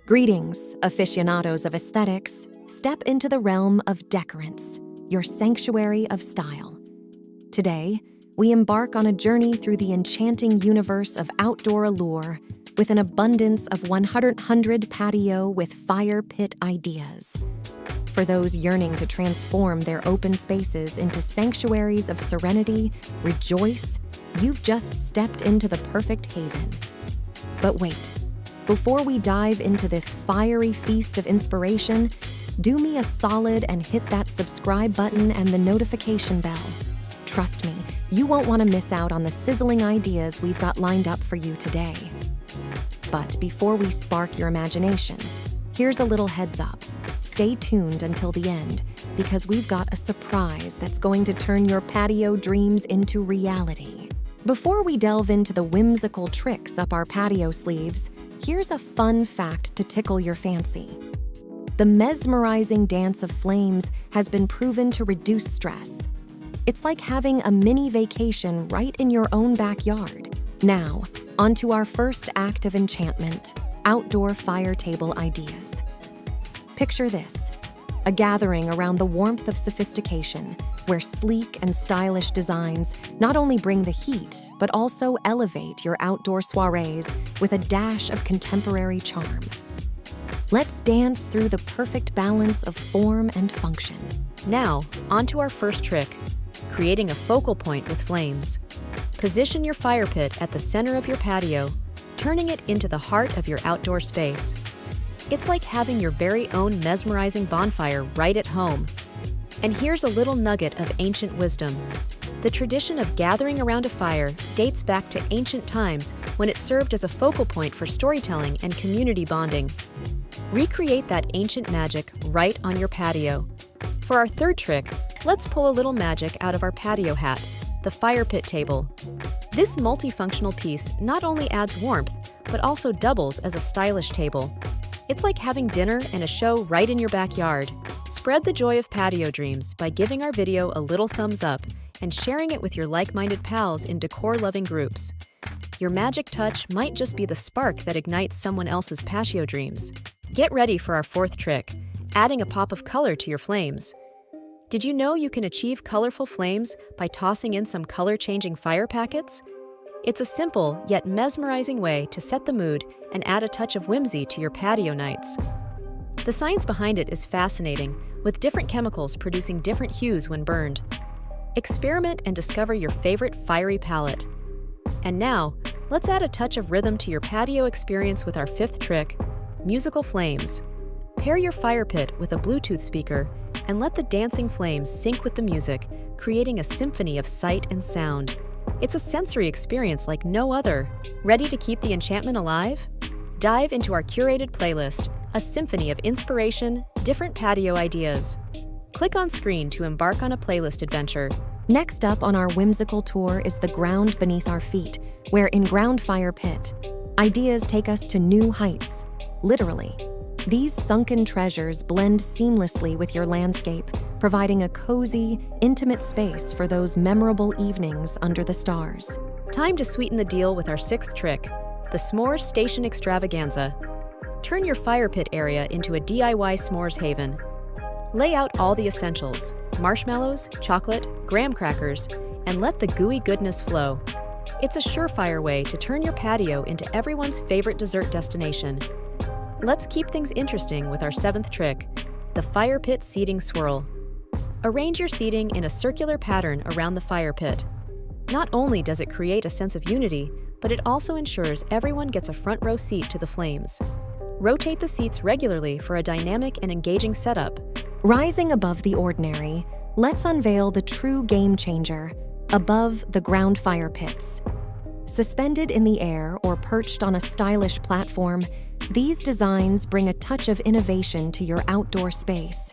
Greetings, aficionados of aesthetics. Step into the realm of Decorants, your sanctuary of style. Today, we embark on a journey through the enchanting universe of outdoor allure with an abundance of 100 patio with fire pit ideas. For those yearning to transform their open spaces into sanctuaries of serenity, rejoice, you've just stepped into the perfect haven. But wait. Before we dive into this fiery feast of inspiration, do me a solid and hit that subscribe button and the notification bell. Trust me, you won't want to miss out on the sizzling ideas we've got lined up for you today. But before we spark your imagination, here's a little heads up. Stay tuned until the end, because we've got a surprise that's going to turn your patio dreams into reality. Before we delve into the whimsical tricks up our patio sleeves, here's a fun fact to tickle your fancy. The mesmerizing dance of flames has been proven to reduce stress. It's like having a mini vacation right in your own backyard. Now, onto our first act of enchantment, outdoor fire table ideas. Picture this, a gathering around the warmth of sophistication, where sleek and stylish designs not only bring the heat, but also elevate your outdoor soirees with a dash of contemporary charm. Let's dance through the perfect balance of form and function. Now, onto our first trick, creating a focal point with flames. Position your fire pit at the center of your patio, turning it into the heart of your outdoor space. It's like having your very own mesmerizing bonfire right at home. And here's a little nugget of ancient wisdom. The tradition of gathering around a fire dates back to ancient times when it served as a focal point for storytelling and community bonding. Recreate that ancient magic right on your patio. For our third trick, let's pull a little magic out of our patio hat, the fire pit table. This multifunctional piece not only adds warmth, but also doubles as a stylish table. It's like having dinner and a show right in your backyard. Spread the joy of patio dreams by giving our video a little thumbs up and sharing it with your like-minded pals in decor-loving groups. Your magic touch might just be the spark that ignites someone else's patio dreams. Get ready for our fourth trick, adding a pop of color to your flames. Did you know you can achieve colorful flames by tossing in some color-changing fire packets? It's a simple yet mesmerizing way to set the mood and add a touch of whimsy to your patio nights. The science behind it is fascinating, with different chemicals producing different hues when burned. Experiment and discover your favorite fiery palette. And now, let's add a touch of rhythm to your patio experience with our fifth trick, musical flames. Pair your fire pit with a Bluetooth speaker and let the dancing flames sync with the music, creating a symphony of sight and sound. It's a sensory experience like no other. Ready to keep the enchantment alive? Dive into our curated playlist, a symphony of inspiration, different patio ideas. Click on screen to embark on a playlist adventure. Next up on our whimsical tour is the ground beneath our feet, where in Ground Fire Pit, ideas take us to new heights. Literally. These sunken treasures blend seamlessly with your landscape, providing a cozy, intimate space for those memorable evenings under the stars. Time to sweeten the deal with our sixth trick, the S'mores Station Extravaganza. Turn your fire pit area into a DIY s'mores haven. Lay out all the essentials, marshmallows, chocolate, graham crackers, and let the gooey goodness flow. It's a surefire way to turn your patio into everyone's favorite dessert destination. Let's keep things interesting with our seventh trick, the fire pit seating swirl. Arrange your seating in a circular pattern around the fire pit. Not only does it create a sense of unity, but it also ensures everyone gets a front row seat to the flames. Rotate the seats regularly for a dynamic and engaging setup. Rising above the ordinary, let's unveil the true game changer, above the ground fire pits. Suspended in the air or perched on a stylish platform, these designs bring a touch of innovation to your outdoor space.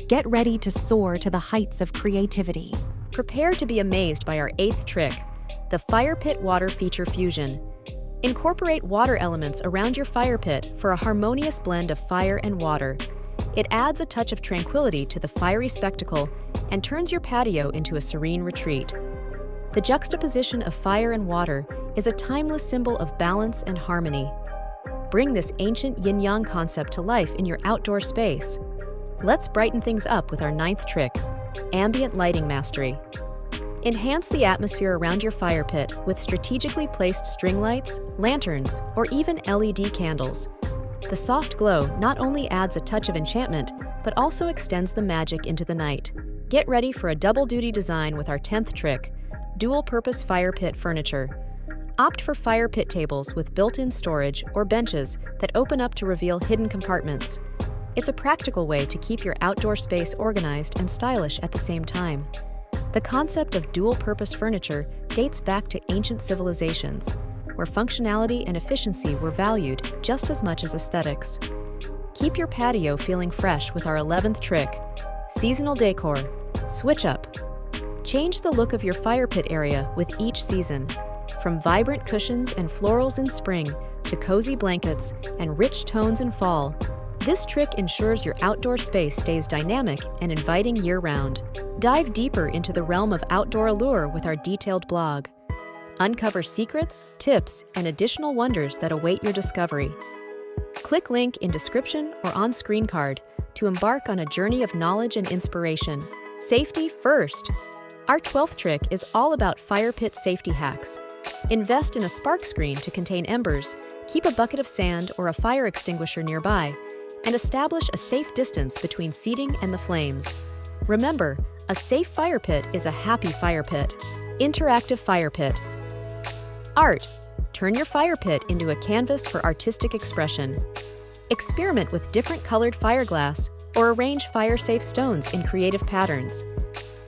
Get ready to soar to the heights of creativity. Prepare to be amazed by our eighth trick, the fire pit water feature fusion. Incorporate water elements around your fire pit for a harmonious blend of fire and water. It adds a touch of tranquility to the fiery spectacle and turns your patio into a serene retreat. The juxtaposition of fire and water is a timeless symbol of balance and harmony. Bring this ancient yin-yang concept to life in your outdoor space. Let's brighten things up with our 9th trick, ambient lighting mastery. Enhance the atmosphere around your fire pit with strategically placed string lights, lanterns, or even LED candles. The soft glow not only adds a touch of enchantment, but also extends the magic into the night. Get ready for a double-duty design with our 10th trick, dual-purpose fire pit furniture. Opt for fire pit tables with built-in storage or benches that open up to reveal hidden compartments. It's a practical way to keep your outdoor space organized and stylish at the same time. The concept of dual-purpose furniture dates back to ancient civilizations, where functionality and efficiency were valued just as much as aesthetics. Keep your patio feeling fresh with our 11th trick, seasonal decor. Switch up. Change the look of your fire pit area with each season. From vibrant cushions and florals in spring to cozy blankets and rich tones in fall, this trick ensures your outdoor space stays dynamic and inviting year-round. Dive deeper into the realm of outdoor allure with our detailed blog. Uncover secrets, tips, and additional wonders that await your discovery. Click link in description or on screen card to embark on a journey of knowledge and inspiration. Safety first. Our 12th trick is all about fire pit safety hacks. Invest in a spark screen to contain embers, keep a bucket of sand or a fire extinguisher nearby, and establish a safe distance between seating and the flames. Remember, a safe fire pit is a happy fire pit. Interactive fire pit. Art. Turn your fire pit into a canvas for artistic expression. Experiment with different colored fireglass or arrange fire-safe stones in creative patterns.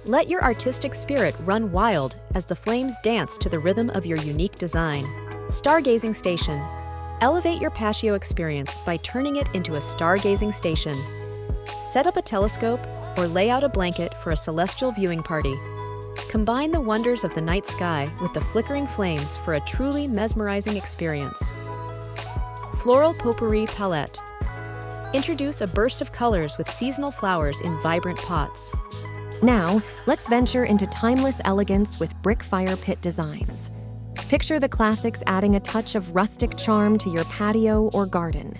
Let your artistic spirit run wild as the flames dance to the rhythm of your unique design. Stargazing station. Elevate your patio experience by turning it into a stargazing station. Set up a telescope or lay out a blanket for a celestial viewing party. Combine the wonders of the night sky with the flickering flames for a truly mesmerizing experience. Floral potpourri palette. Introduce a burst of colors with seasonal flowers in vibrant pots. Now, let's venture into timeless elegance with brick fire pit designs. Picture the classics adding a touch of rustic charm to your patio or garden.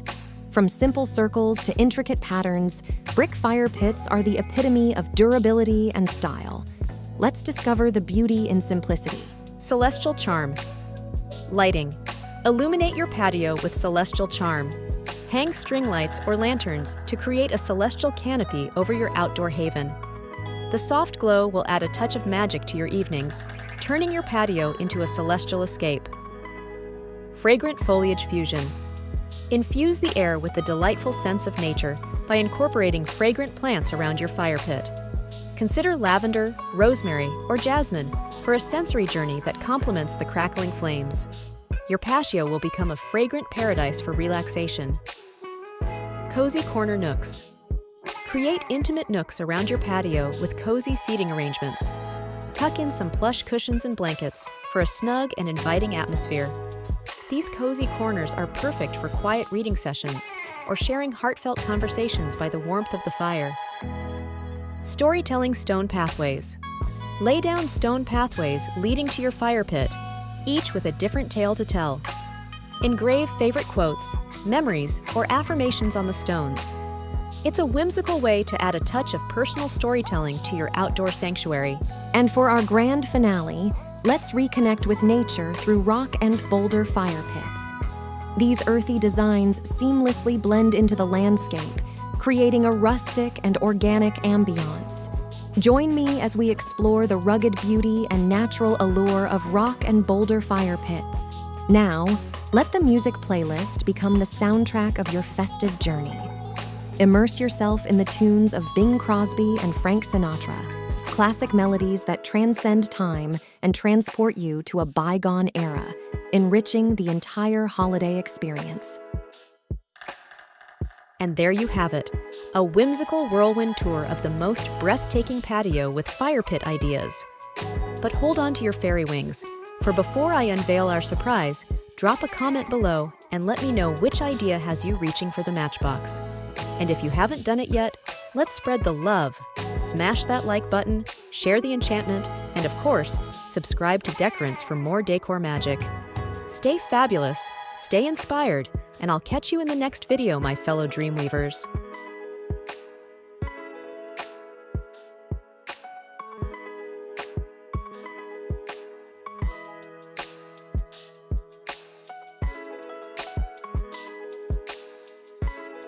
From simple circles to intricate patterns, brick fire pits are the epitome of durability and style. Let's discover the beauty in simplicity. Celestial charm. Lighting. Illuminate your patio with celestial charm. Hang string lights or lanterns to create a celestial canopy over your outdoor haven. The soft glow will add a touch of magic to your evenings, turning your patio into a celestial escape. Fragrant foliage fusion. Infuse the air with the delightful sense of nature by incorporating fragrant plants around your fire pit. Consider lavender, rosemary, or jasmine for a sensory journey that complements the crackling flames. Your patio will become a fragrant paradise for relaxation. Cozy corner nooks. Create intimate nooks around your patio with cozy seating arrangements. Tuck in some plush cushions and blankets for a snug and inviting atmosphere. These cozy corners are perfect for quiet reading sessions or sharing heartfelt conversations by the warmth of the fire. Storytelling stone pathways. Lay down stone pathways leading to your fire pit, each with a different tale to tell. Engrave favorite quotes, memories, or affirmations on the stones. It's a whimsical way to add a touch of personal storytelling to your outdoor sanctuary. And for our grand finale, let's reconnect with nature through rock and boulder fire pits. These earthy designs seamlessly blend into the landscape, creating a rustic and organic ambiance. Join me as we explore the rugged beauty and natural allure of rock and boulder fire pits. Now, let the music playlist become the soundtrack of your festive journey. Immerse yourself in the tunes of Bing Crosby and Frank Sinatra, classic melodies that transcend time and transport you to a bygone era, enriching the entire holiday experience. And there you have it, a whimsical whirlwind tour of the most breathtaking patio with fire pit ideas. But hold on to your fairy wings, for before I unveil our surprise, drop a comment below and let me know which idea has you reaching for the matchbox. And if you haven't done it yet, let's spread the love. Smash that like button, share the enchantment, and of course, subscribe to Decorants for more decor magic. Stay fabulous, stay inspired, and I'll catch you in the next video, my fellow Dreamweavers.